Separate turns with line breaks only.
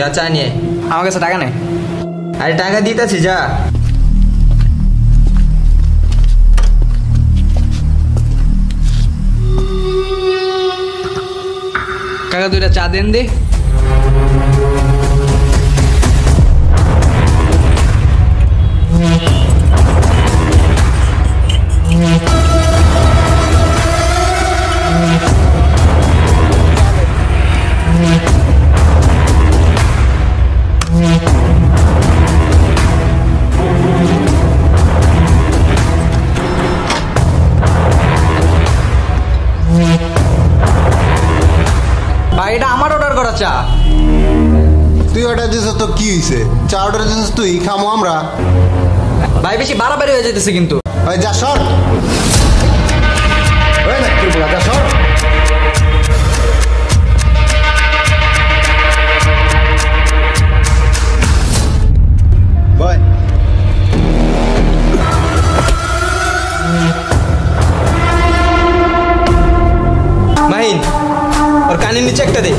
যা চা নিয়ে।
আমার কাছে টাকা নেই।
আরে টাকা দিতেছি, যা।
কাকা দুইটা চা দেন দি। ভাই এটা আমার অর্ডার করা চা।
তুই অর্ডার দিছিস তো কি হইছে? চা অর্ডার দিছিস তুই, খামো আমরা।
ভাই বেশি বাড়াবাড়ি হয়ে যেতেছে কিন্তু।
ওই যা সর, ওই না তুই বলা, যা সর। বয়
মাহিন, ওর কানের নিচে একটা দে।